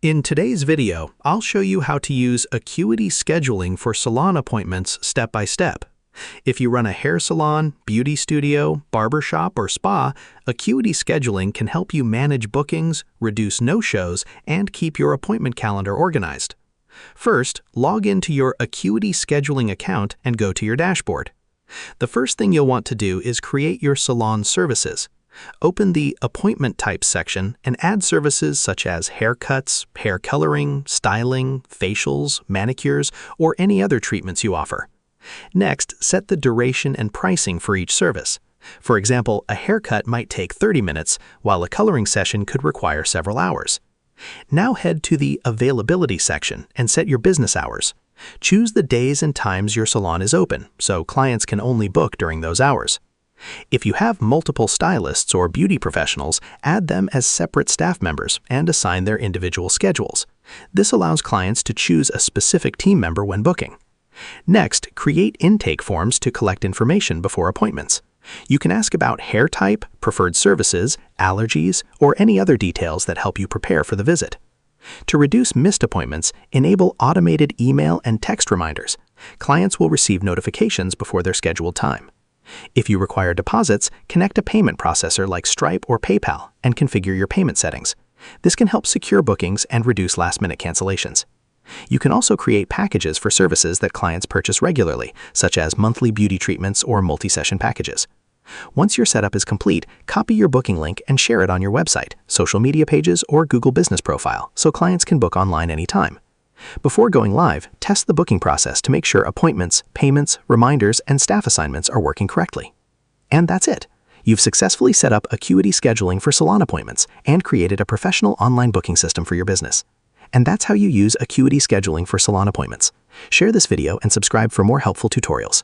In today's video, I'll show you how to use Acuity Scheduling for salon appointments step by step. If you run a hair salon, beauty studio, barber shop, or spa, Acuity Scheduling can help you manage bookings, reduce no-shows, and keep your appointment calendar organized. First, log into your Acuity Scheduling account and go to your dashboard. The first thing you'll want to do is create your salon services. Open the Appointment Types section and add services such as haircuts, hair coloring, styling, facials, manicures, or any other treatments you offer. Next, set the duration and pricing for each service. For example, a haircut might take 30 minutes, while a coloring session could require several hours. Now head to the Availability section and set your business hours. Choose the days and times your salon is open, so clients can only book during those hours. If you have multiple stylists or beauty professionals, add them as separate staff members and assign their individual schedules. This allows clients to choose a specific team member when booking. Next, create intake forms to collect information before appointments. You can ask about hair type, preferred services, allergies, or any other details that help you prepare for the visit. To reduce missed appointments, enable automated email and text reminders. Clients will receive notifications before their scheduled time. If you require deposits, connect a payment processor like Stripe or PayPal and configure your payment settings. This can help secure bookings and reduce last-minute cancellations. You can also create packages for services that clients purchase regularly, such as monthly beauty treatments or multi-session packages. Once your setup is complete, copy your booking link and share it on your website, social media pages, or Google Business profile so clients can book online anytime. Before going live, test the booking process to make sure appointments, payments, reminders, and staff assignments are working correctly. And that's it. You've successfully set up Acuity Scheduling for salon appointments and created a professional online booking system for your business. And that's how you use Acuity Scheduling for salon appointments. Share this video and subscribe for more helpful tutorials.